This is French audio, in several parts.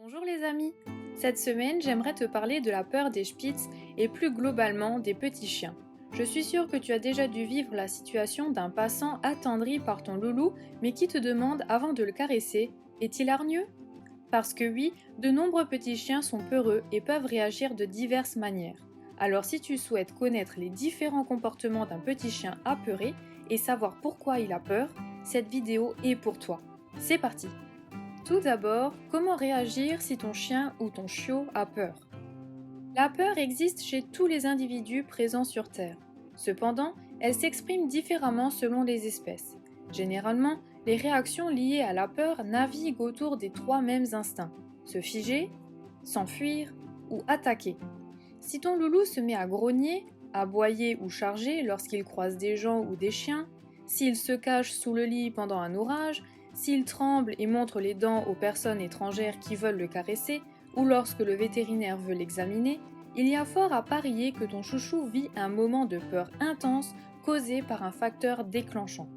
Bonjour les amis. Cette semaine, j'aimerais te parler de la peur des Spitz et plus globalement des petits chiens. Je suis sûre que tu as déjà dû vivre la situation d'un passant attendri par ton loulou mais qui te demande avant de le caresser: est-il hargneux? Parce que oui, de nombreux petits chiens sont peureux et peuvent réagir de diverses manières. Alors si tu souhaites connaître les différents comportements d'un petit chien apeuré et savoir pourquoi il a peur, cette vidéo est pour toi. C'est parti! Tout d'abord, comment réagir si ton chien ou ton chiot a peur? La peur existe chez tous les individus présents sur Terre. Cependant, elle s'exprime différemment selon les espèces. Généralement, les réactions liées à la peur naviguent autour des trois mêmes instincts: se figer, s'enfuir ou attaquer. Si ton loulou se met à grogner, aboyer ou charger lorsqu'il croise des gens ou des chiens, s'il se cache sous le lit pendant un orage, s'il tremble et montre les dents aux personnes étrangères qui veulent le caresser, ou lorsque le vétérinaire veut l'examiner, il y a fort à parier que ton chouchou vit un moment de peur intense causé par un facteur déclenchant.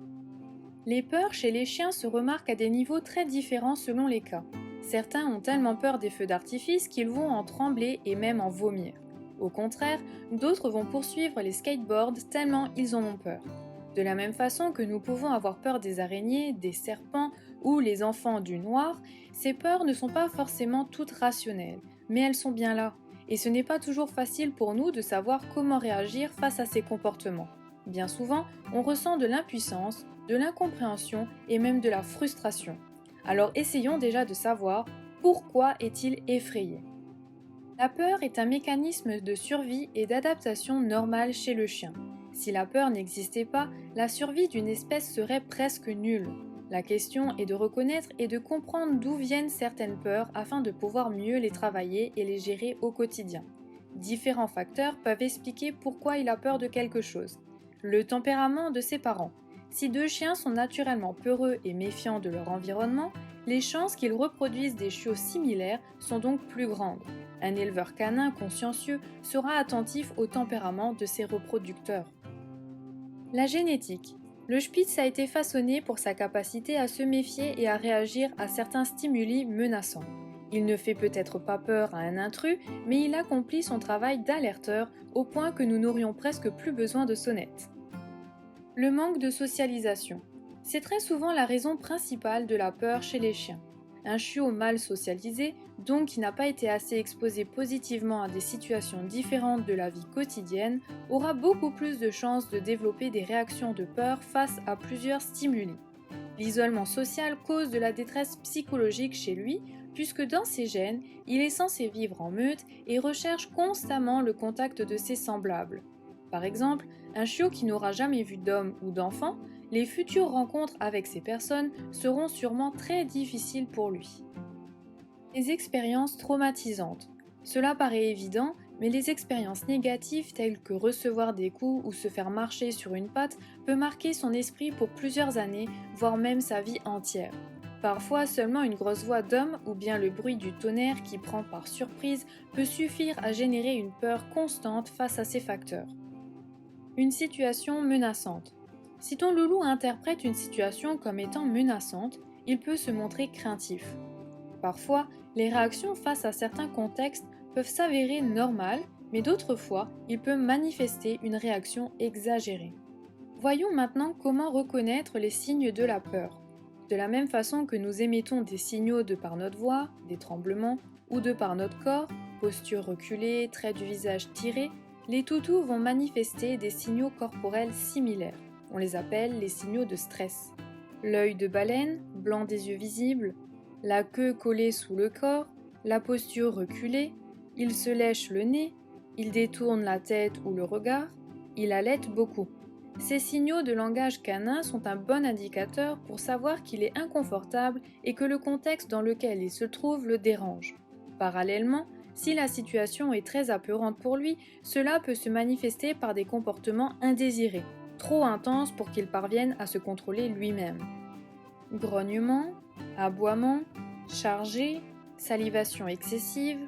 Les peurs chez les chiens se remarquent à des niveaux très différents selon les cas. Certains ont tellement peur des feux d'artifice qu'ils vont en trembler et même en vomir. Au contraire, d'autres vont poursuivre les skateboards tellement ils en ont peur. De la même façon que nous pouvons avoir peur des araignées, des serpents ou les enfants du noir, ces peurs ne sont pas forcément toutes rationnelles, mais elles sont bien là. Et ce n'est pas toujours facile pour nous de savoir comment réagir face à ces comportements. Bien souvent, on ressent de l'impuissance, de l'incompréhension et même de la frustration. Alors essayons déjà de savoir pourquoi est-il effrayé. La peur est un mécanisme de survie et d'adaptation normal chez le chien. Si la peur n'existait pas, la survie d'une espèce serait presque nulle. La question est de reconnaître et de comprendre d'où viennent certaines peurs afin de pouvoir mieux les travailler et les gérer au quotidien. Différents facteurs peuvent expliquer pourquoi il a peur de quelque chose. Le tempérament de ses parents. Si deux chiens sont naturellement peureux et méfiants de leur environnement, les chances qu'ils reproduisent des chiots similaires sont donc plus grandes. Un éleveur canin consciencieux sera attentif au tempérament de ses reproducteurs. La génétique. Le Spitz a été façonné pour sa capacité à se méfier et à réagir à certains stimuli menaçants. Il ne fait peut-être pas peur à un intrus, mais il accomplit son travail d'alerteur au point que nous n'aurions presque plus besoin de sonnette. Le manque de socialisation. C'est très souvent la raison principale de la peur chez les chiens. Un chiot mal socialisé, donc qui n'a pas été assez exposé positivement à des situations différentes de la vie quotidienne, aura beaucoup plus de chances de développer des réactions de peur face à plusieurs stimuli. L'isolement social cause de la détresse psychologique chez lui, puisque dans ses gènes, il est censé vivre en meute et recherche constamment le contact de ses semblables. Par exemple, un chiot qui n'aura jamais vu d'homme ou d'enfant, les futures rencontres avec ces personnes seront sûrement très difficiles pour lui. Les expériences traumatisantes. Cela paraît évident, mais les expériences négatives telles que recevoir des coups ou se faire marcher sur une patte peut marquer son esprit pour plusieurs années, voire même sa vie entière. Parfois, seulement une grosse voix d'homme ou bien le bruit du tonnerre qui prend par surprise peut suffire à générer une peur constante face à ces facteurs. Une situation menaçante. Si ton loulou interprète une situation comme étant menaçante, il peut se montrer craintif. Parfois, les réactions face à certains contextes peuvent s'avérer normales, mais d'autres fois, il peut manifester une réaction exagérée. Voyons maintenant comment reconnaître les signes de la peur. De la même façon que nous émettons des signaux de par notre voix, des tremblements, ou de par notre corps, posture reculée, traits du visage tirés, les toutous vont manifester des signaux corporels similaires. On les appelle les signaux de stress. L'œil de baleine, blanc des yeux visibles, la queue collée sous le corps, la posture reculée, il se lèche le nez, il détourne la tête ou le regard, il halète beaucoup. Ces signaux de langage canin sont un bon indicateur pour savoir qu'il est inconfortable et que le contexte dans lequel il se trouve le dérange. Parallèlement, si la situation est très apeurante pour lui, cela peut se manifester par des comportements indésirés, trop intenses pour qu'il parvienne à se contrôler lui-même. Grognement, aboiement, chargé, salivation excessive,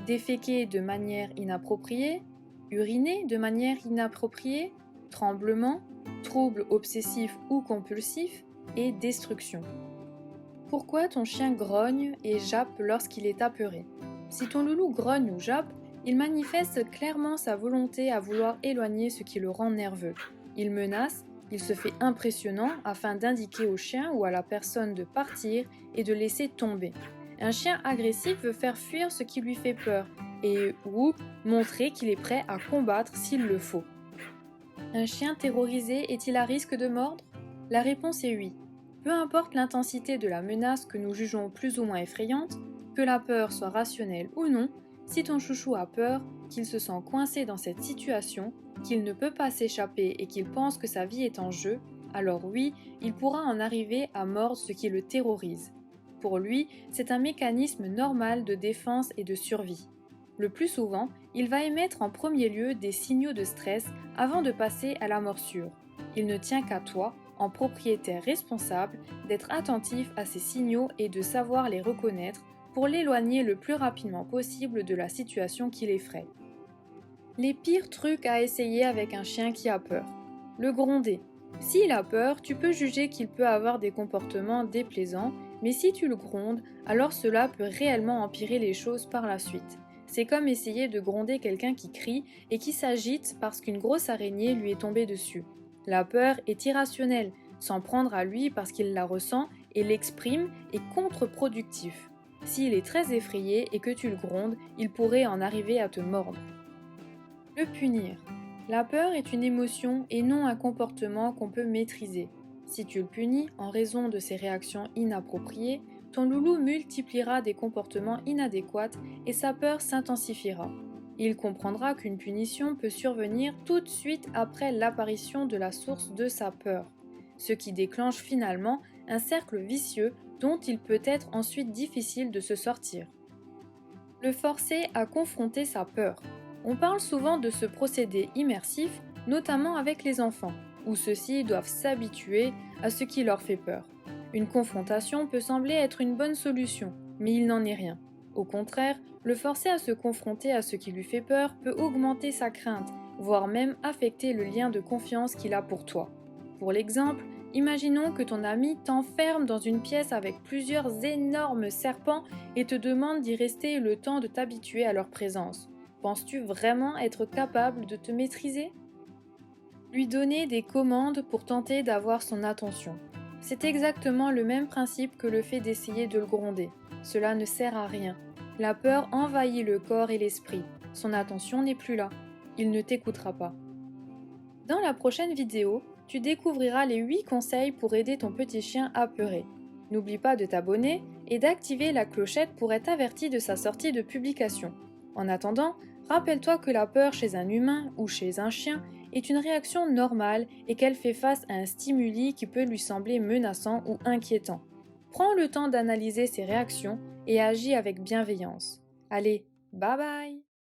déféquer de manière inappropriée, uriner de manière inappropriée, tremblement, troubles obsessifs ou compulsifs et destruction. Pourquoi ton chien grogne et jappe lorsqu'il est apeuré? Si ton loulou grogne ou jappe, il manifeste clairement sa volonté à vouloir éloigner ce qui le rend nerveux. Il menace, il se fait impressionnant afin d'indiquer au chien ou à la personne de partir et de laisser tomber. Un chien agressif veut faire fuir ce qui lui fait peur et ou montrer qu'il est prêt à combattre s'il le faut. Un chien terrorisé est-il à risque de mordre? La réponse est oui. Peu importe l'intensité de la menace que nous jugeons plus ou moins effrayante, que la peur soit rationnelle ou non, si ton chouchou a peur, qu'il se sent coincé dans cette situation, qu'il ne peut pas s'échapper et qu'il pense que sa vie est en jeu, alors oui, il pourra en arriver à mordre ce qui le terrorise. Pour lui, c'est un mécanisme normal de défense et de survie. Le plus souvent, il va émettre en premier lieu des signaux de stress avant de passer à la morsure. Il ne tient qu'à toi, en propriétaire responsable, d'être attentif à ces signaux et de savoir les reconnaître pour l'éloigner le plus rapidement possible de la situation qui l'effraie. Les pires trucs à essayer avec un chien qui a peur. Le gronder. S'il a peur, tu peux juger qu'il peut avoir des comportements déplaisants, mais si tu le grondes, alors cela peut réellement empirer les choses par la suite. C'est comme essayer de gronder quelqu'un qui crie et qui s'agite parce qu'une grosse araignée lui est tombée dessus. La peur est irrationnelle, s'en prendre à lui parce qu'il la ressent et l'exprime est contre-productif. S'il est très effrayé et que tu le grondes, il pourrait en arriver à te mordre. Le punir. La peur est une émotion et non un comportement qu'on peut maîtriser. Si tu le punis en raison de ses réactions inappropriées, ton loulou multipliera des comportements inadéquats et sa peur s'intensifiera. Il comprendra qu'une punition peut survenir tout de suite après l'apparition de la source de sa peur, ce qui déclenche finalement un cercle vicieux dont il peut être ensuite difficile de se sortir. Le forcer à confronter sa peur. On parle souvent de ce procédé immersif, notamment avec les enfants, où ceux-ci doivent s'habituer à ce qui leur fait peur. Une confrontation peut sembler être une bonne solution, mais il n'en est rien. Au contraire, le forcer à se confronter à ce qui lui fait peur peut augmenter sa crainte, voire même affecter le lien de confiance qu'il a pour toi. Pour l'exemple, imaginons que ton ami t'enferme dans une pièce avec plusieurs énormes serpents et te demande d'y rester le temps de t'habituer à leur présence. Penses-tu vraiment être capable de te maîtriser? Lui donner des commandes pour tenter d'avoir son attention. C'est exactement le même principe que le fait d'essayer de le gronder. Cela ne sert à rien. La peur envahit le corps et l'esprit. Son attention n'est plus là. Il ne t'écoutera pas. Dans la prochaine vidéo, tu découvriras les 8 conseils pour aider ton petit chien apeuré. N'oublie pas de t'abonner et d'activer la clochette pour être averti de sa sortie de publication. En attendant, rappelle-toi que la peur chez un humain ou chez un chien est une réaction normale et qu'elle fait face à un stimuli qui peut lui sembler menaçant ou inquiétant. Prends le temps d'analyser ses réactions et agis avec bienveillance. Allez, bye bye!